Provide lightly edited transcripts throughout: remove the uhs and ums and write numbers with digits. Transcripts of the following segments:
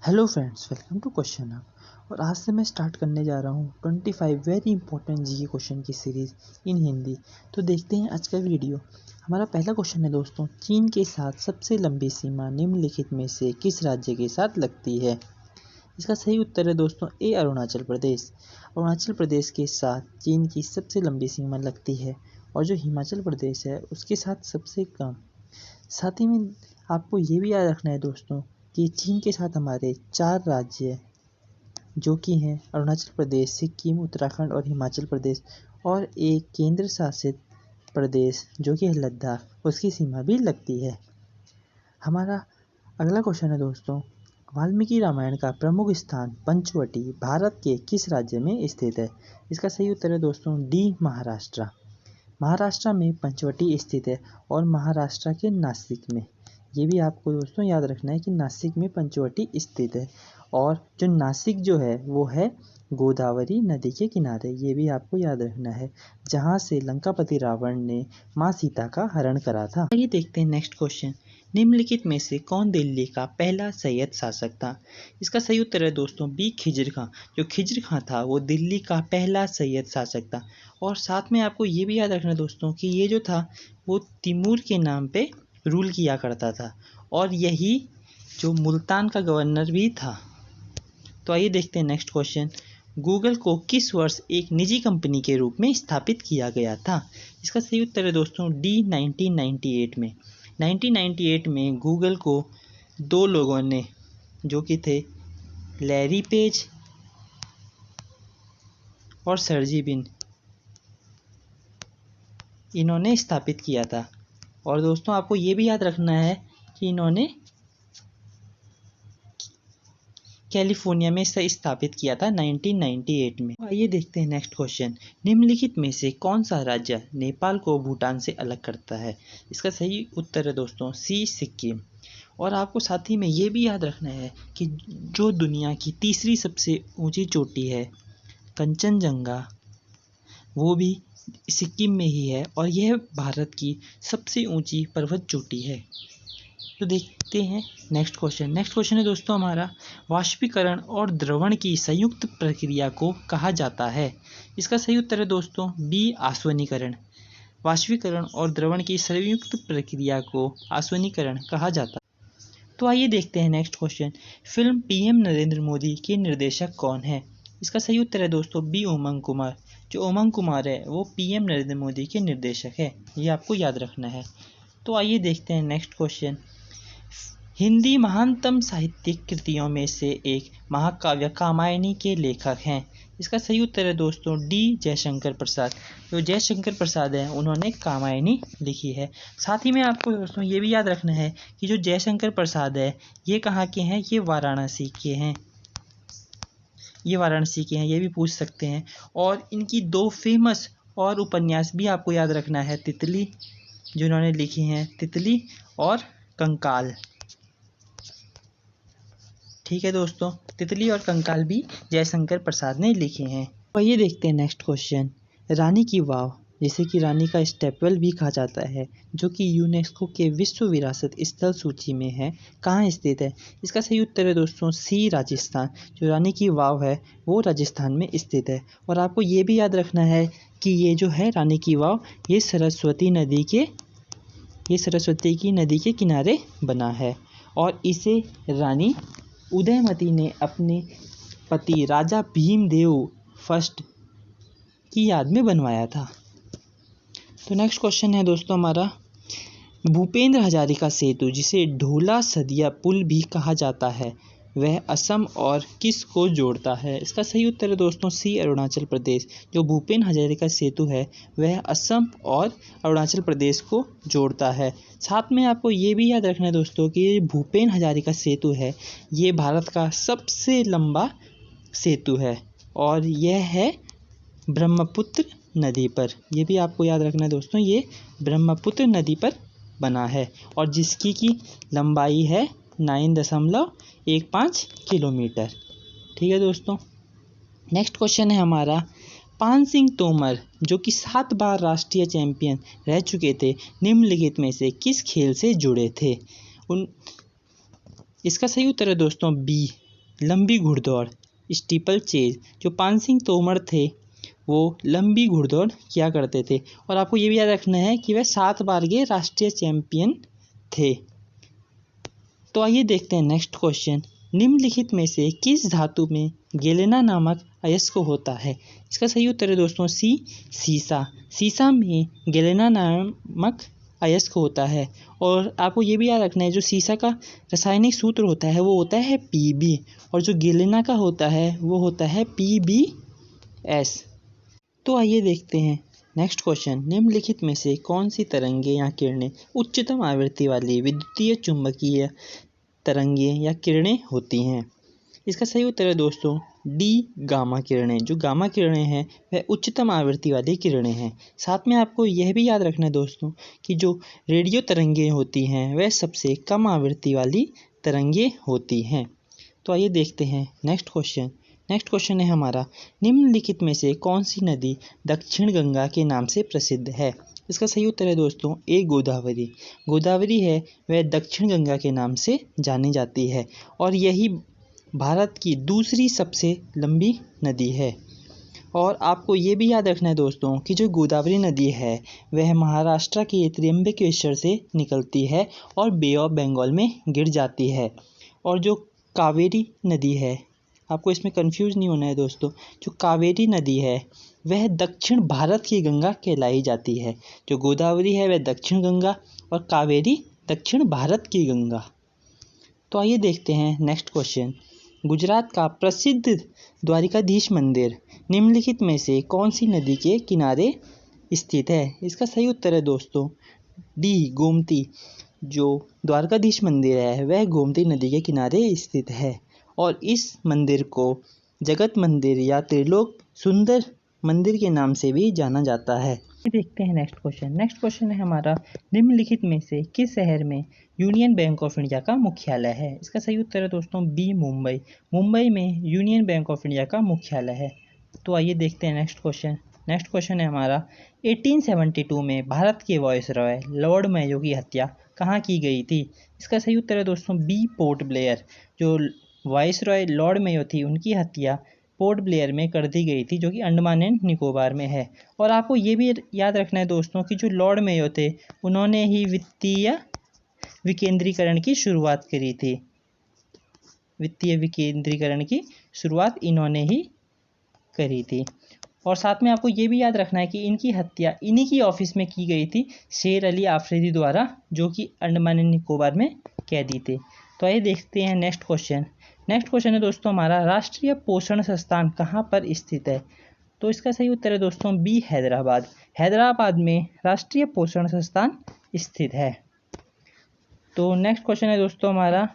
Hello friends, welcome to question hub. और आज से मैं स्टार्ट करने जा रहा हूँ 25 वेरी इंपॉर्टेंट जीके क्वेश्चन की सीरीज़ इन हिंदी। तो देखते हैं आज का वीडियो। हमारा पहला क्वेश्चन है दोस्तों, चीन के साथ सबसे लंबी सीमा निम्नलिखित में से किस राज्य के साथ लगती है? इसका सही उत्तर है दोस्तों ए, अरुणाचल प्रदेश। अरुणाचल प्रदेश के साथ चीन की सबसे लंबी सीमा लगती है और जो हिमाचल प्रदेश है उसके साथ सबसे कम। साथ ही में आपको ये भी याद रखना है दोस्तों कि चीन के साथ हमारे 4 राज्य जो कि हैं अरुणाचल प्रदेश, सिक्किम, उत्तराखंड और हिमाचल प्रदेश, और एक केंद्र शासित प्रदेश जो कि है लद्दाख, उसकी सीमा भी लगती है। हमारा अगला क्वेश्चन है दोस्तों, वाल्मीकि रामायण का प्रमुख स्थान पंचवटी भारत के किस राज्य में स्थित है? इसका सही उत्तर है दोस्तों डी, महाराष्ट्र। महाराष्ट्र में पंचवटी स्थित है और महाराष्ट्र के नासिक में। ये भी आपको दोस्तों याद रखना है कि नासिक में पंचवटी स्थित है और जो नासिक जो है वो है गोदावरी नदी के किनारे। ये भी आपको याद रखना है, जहाँ से लंकापति रावण ने माँ सीता का हरण करा था। आइए देखते हैं नेक्स्ट क्वेश्चन, निम्नलिखित में से कौन दिल्ली का पहला सैयद शासक था? इसका सही उत्तर है दोस्तों बी, खिज्र खां। जो खिज्र खां था वो दिल्ली का पहला सैयद शासक था। और साथ में आपको ये भी याद रखना दोस्तों कि ये जो था वो तिमूर के नाम पे रूल किया करता था और यही जो मुल्तान का गवर्नर भी था। तो आइए देखते हैं नेक्स्ट क्वेश्चन, गूगल को किस वर्ष एक निजी कंपनी के रूप में स्थापित किया गया था? इसका सही उत्तर है दोस्तों डी, 1998 में। 1998 में गूगल को 2 लोगों ने, जो कि थे लैरी पेज और सर्जी बिन, इन्होंने स्थापित किया था। और दोस्तों आपको ये भी याद रखना है कि इन्होंने कैलिफोर्निया में इसे स्थापित किया था 1998 में। आइए देखते हैं नेक्स्ट क्वेश्चन, निम्नलिखित में से कौन सा राज्य नेपाल को भूटान से अलग करता है? इसका सही उत्तर है दोस्तों सी, सिक्किम। और आपको साथ ही में ये भी याद रखना है कि जो दुनिया की तीसरी सबसे ऊंची चोटी है कंचनजंगा, वो भी सिक्किम में ही है और यह भारत की सबसे ऊंची पर्वत चोटी है। तो देखते हैं नेक्स्ट क्वेश्चन। नेक्स्ट क्वेश्चन है दोस्तों हमारा, वाष्पीकरण और द्रवण की संयुक्त प्रक्रिया को कहा जाता है? इसका सही उत्तर है दोस्तों बी, आसवनीकरण। वाष्पीकरण और द्रवण की संयुक्त प्रक्रिया को आसवनीकरण कहा जाता है। तो आइए देखते हैं next question, film PM Narendra Modi के निर्देशक कौन है? इसका सही उत्तर है दोस्तों बी, उमंग कुमार। जो उमंग कुमार है वो पीएम नरेंद्र मोदी के निर्देशक है, ये आपको याद रखना है। तो आइए देखते हैं नेक्स्ट क्वेश्चन, हिंदी महानतम साहित्यिक कृतियों में से एक महाकाव्य कामायनी के लेखक हैं? इसका सही उत्तर है दोस्तों डी, जयशंकर प्रसाद। जो जयशंकर प्रसाद है उन्होंने कामायनी लिखी है। साथ ही में आपको दोस्तों ये भी याद रखना है कि जो जयशंकर प्रसाद है ये कहाँ के हैं? ये वाराणसी के हैं। ये भी पूछ सकते हैं। और इनकी 2 फेमस और उपन्यास भी आपको याद रखना है, तितली जो इन्होंने लिखी हैं, तितली और कंकाल। ठीक है दोस्तों, तितली और कंकाल भी जयशंकर प्रसाद ने लिखे हैं। तो ये देखते हैं नेक्स्ट क्वेश्चन, रानी की वाव, जिसे कि रानी का स्टेपवेल भी कहा जाता है, जो कि यूनेस्को के विश्व विरासत स्थल सूची में है, कहाँ स्थित है? इसका सही उत्तर है दोस्तों सी, राजस्थान। जो रानी की वाव है वो राजस्थान में स्थित है। और आपको ये भी याद रखना है कि ये जो है रानी की वाव ये सरस्वती की नदी के किनारे बना है और इसे रानी उदयमती ने अपने पति राजा भीमदेव फर्स्ट की याद में बनवाया था। तो नेक्स्ट क्वेश्चन है दोस्तों हमारा, भूपेंद्र हजारिका सेतु, जिसे ढोला सदिया पुल भी कहा जाता है, वह असम और किस को जोड़ता है? इसका सही उत्तर है दोस्तों सी, अरुणाचल प्रदेश। जो भूपेन हजारिका सेतु है वह असम और अरुणाचल प्रदेश को जोड़ता है। साथ में आपको ये भी याद रखना है दोस्तों कि ये भूपेन हजारिका सेतु है ये भारत का सबसे लंबा सेतु है और यह है ब्रह्मपुत्र नदी पर। ये भी आपको याद रखना है दोस्तों, ये ब्रह्मपुत्र नदी पर बना है और जिसकी की लंबाई है 9.15 किलोमीटर। ठीक है दोस्तों, नेक्स्ट क्वेश्चन है हमारा, पान सिंह तोमर जो कि 7 बार राष्ट्रीय चैंपियन रह चुके थे, निम्नलिखित में से किस खेल से जुड़े थे? इसका सही उत्तर है दोस्तों बी, लंबी घुड़दौड़, स्टीपल चेज, जो पान सिंह तोमर थे वो लंबी घुड़दौड़ किया करते थे। और आपको ये भी याद रखना है कि वह 7 बार के राष्ट्रीय चैंपियन थे। तो आइए देखते हैं नेक्स्ट क्वेश्चन। निम्नलिखित में से किस धातु में गेलेना नामक अयस्क होता है? इसका सही उत्तर है दोस्तों सी, सीसा। सीसा में गेलेना नामक अयस्क होता है। और आपको ये भी याद रखना है जो सीसा का रासायनिक सूत्र होता है वो होता है Pb, और जो गेलेना का होता है वो होता है PbS। तो आइए देखते हैं नेक्स्ट क्वेश्चन। निम्नलिखित में से कौन सी तरंगें या किरणें उच्चतम आवृत्ति वाली विद्युतीय चुंबकीय तरंगें या किरणें होती हैं? इसका सही उत्तर है दोस्तों डी, गामा किरणें। जो गामा किरणें हैं वह उच्चतम आवृत्ति वाली किरणें हैं। साथ में आपको यह भी याद रखना है दोस्तों कि जो रेडियो तरंगें होती हैं वह सबसे कम आवृत्ति वाली तरंगें होती हैं। तो आइए देखते हैं नेक्स्ट क्वेश्चन। नेक्स्ट क्वेश्चन है हमारा, निम्नलिखित में से कौन सी नदी दक्षिण गंगा के नाम से प्रसिद्ध है? इसका सही उत्तर है दोस्तों ए, गोदावरी। गोदावरी है वह दक्षिण गंगा के नाम से जानी जाती है और यही भारत की दूसरी सबसे लंबी नदी है। और आपको ये भी याद रखना है दोस्तों कि जो गोदावरी नदी है वह महाराष्ट्र के त्र्यंबकेश्वर से निकलती है और बे ऑफ बंगाल में गिर जाती है। और जो कावेरी नदी है, आपको इसमें कंफ्यूज नहीं होना है दोस्तों, जो कावेरी नदी है वह दक्षिण भारत की गंगा कहलाई जाती है। जो गोदावरी है वह दक्षिण गंगा और कावेरी दक्षिण भारत की गंगा। तो आइए देखते हैं नेक्स्ट क्वेश्चन। गुजरात का प्रसिद्ध द्वारिकाधीश मंदिर निम्नलिखित में से कौन सी नदी के किनारे स्थित है? इसका सही उत्तर है दोस्तों डी, गोमती। जो द्वारकाधीश मंदिर है वह गोमती नदी के किनारे स्थित है और इस मंदिर को जगत मंदिर या त्रिलोक सुंदर मंदिर के नाम से भी जाना जाता है। देखते हैं नेक्स्ट क्वेश्चन। नेक्स्ट क्वेश्चन है हमारा, निम्नलिखित में से किस शहर में यूनियन बैंक ऑफ इंडिया का मुख्यालय है? इसका सही उत्तर है दोस्तों बी, मुंबई। मुंबई में यूनियन बैंक ऑफ इंडिया का मुख्यालय है। तो आइए देखते हैं नेक्स्ट क्वेश्चन। नेक्स्ट क्वेश्चन है हमारा, 1872 में भारत के वायसरॉय लॉर्ड मेयो की हत्या कहाँ की गई थी? इसका सही उत्तर है दोस्तों बी, पोर्ट ब्लेयर। जो वायसरॉय लॉर्ड मेयो थी उनकी हत्या पोर्ट ब्लेयर में कर दी गई थी, जो कि अंडमान एंड निकोबार में है। और आपको ये भी याद रखना है दोस्तों कि जो लॉर्ड मेयो थे उन्होंने ही वित्तीय विकेंद्रीकरण की शुरुआत करी थी। वित्तीय विकेंद्रीकरण की शुरुआत इन्होंने ही करी थी। और साथ में आपको ये भी याद रखना है कि इनकी हत्या इन्हीं की ऑफिस में की गई थी, शेर अली आफरीदी द्वारा, जो कि अंडमान एंड निकोबार में कैदी थे। तो आइए देखते हैं नेक्स्ट क्वेश्चन। नेक्स्ट क्वेश्चन है दोस्तों हमारा, राष्ट्रीय पोषण संस्थान कहाँ पर स्थित है? तो इसका सही उत्तर है दोस्तों बी, हैदराबाद। हैदराबाद में राष्ट्रीय पोषण संस्थान स्थित है। तो नेक्स्ट क्वेश्चन है दोस्तों हमारा,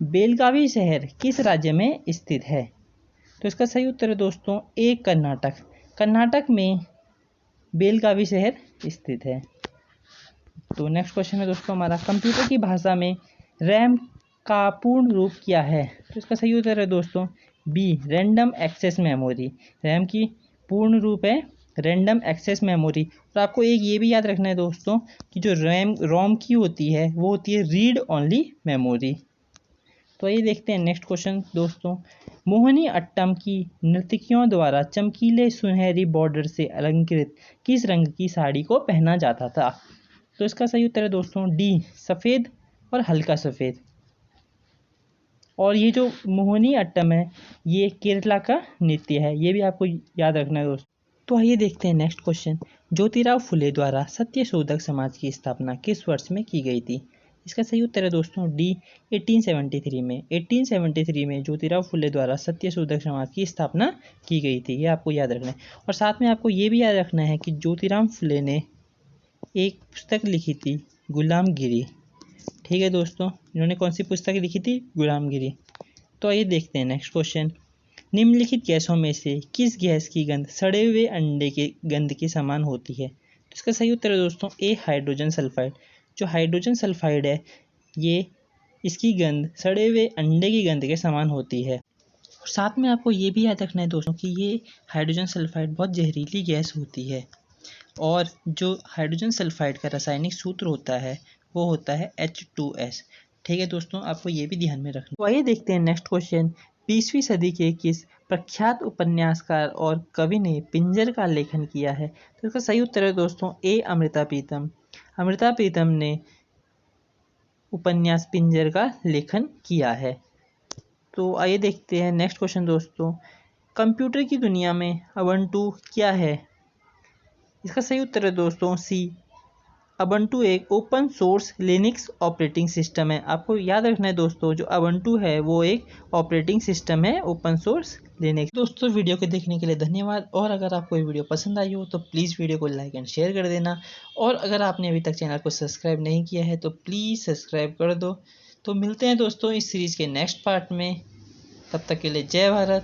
बेलगावी शहर किस राज्य में स्थित है? तो इसका सही उत्तर है दोस्तों ए, कर्नाटक। कर्नाटक में बेलगावी शहर स्थित है। तो नेक्स्ट क्वेश्चन है दोस्तों हमारा, कंप्यूटर की भाषा में रैम का पूर्ण रूप क्या है? तो इसका सही उत्तर है दोस्तों B, random access memory. RAM की पूर्ण रूप है रैंडम एक्सेस मेमोरी। और आपको एक ये भी याद रखना है दोस्तों कि जो रोम की होती है वो होती है रीड ओनली मेमोरी। तो ये देखते हैं नेक्स्ट क्वेश्चन दोस्तों, मोहिनी अट्टम की नर्तकियों द्वारा चमकीले सुनहरी बॉर्डर से अलंकृत किस रंग की साड़ी को पहना जाता था? तो इसका सही उत्तर है दोस्तों डी, सफ़ेद और हल्का सफ़ेद। और ये जो मोहिनी अट्टम है ये केरला का नृत्य है, ये भी आपको याद रखना है दोस्तों। तो आइए देखते हैं नेक्स्ट क्वेश्चन, ज्योतिराव फुले द्वारा सत्यशोधक समाज की स्थापना किस वर्ष में की गई थी? इसका सही उत्तर है दोस्तों डी, 1873 में। 1873 में ज्योतिराव फुले द्वारा सत्यशोधक समाज की स्थापना की गई थी, ये आपको याद रखना है। और साथ में आपको ये भी याद रखना है कि ज्योतिराव फुले ने एक पुस्तक लिखी थी, गुलामगिरी। ठीक है दोस्तों, इन्होंने कौन सी पुस्तक लिखी थी? गुलामगिरी। तो आइए देखते हैं नेक्स्ट क्वेश्चन, निम्नलिखित गैसों में से किस गैस की गंध सड़े हुए अंडे के गंध के समान होती है? तो इसका सही उत्तर है दोस्तों ए, हाइड्रोजन सल्फाइड। जो हाइड्रोजन सल्फाइड है ये इसकी गंध सड़े हुए अंडे की गंध के समान होती है। और साथ में आपको ये भी याद रखना है दोस्तों कि ये हाइड्रोजन सल्फाइड बहुत जहरीली गैस होती है। और जो हाइड्रोजन सल्फाइड का रासायनिक सूत्र होता है वो होता है H2S। ठीक है दोस्तों, आपको ये भी ध्यान में रखना। तो आइए देखते हैं नेक्स्ट क्वेश्चन, 20वीं सदी के किस प्रख्यात उपन्यासकार और कवि ने पिंजर का लेखन किया है? तो इसका सही उत्तर है दोस्तों ए. अमृता प्रीतम। अमृता प्रीतम ने उपन्यास पिंजर का लेखन किया है। तो आइए देखते हैं नेक्स्ट क्वेश्चन दोस्तों। कंप्यूटर की दुनिया में उबंटू क्या है? इसका सही उत्तर है दोस्तों सी. उबंटू एक open source Linux operating system है। आपको याद रखना है दोस्तों, जो उबंटू है वो एक ऑपरेटिंग सिस्टम है ओपन सोर्स लिनक्स। दोस्तों वीडियो के देखने के लिए धन्यवाद, और अगर आपको ये वीडियो पसंद आई हो तो प्लीज़ वीडियो को लाइक एंड शेयर कर देना, और अगर आपने अभी तक चैनल को सब्सक्राइब नहीं किया है तो प्लीज़ सब्सक्राइब कर दो। तो मिलते हैं दोस्तों इस सीरीज़ के नेक्स्ट पार्ट में, तब तक के लिए जय भारत।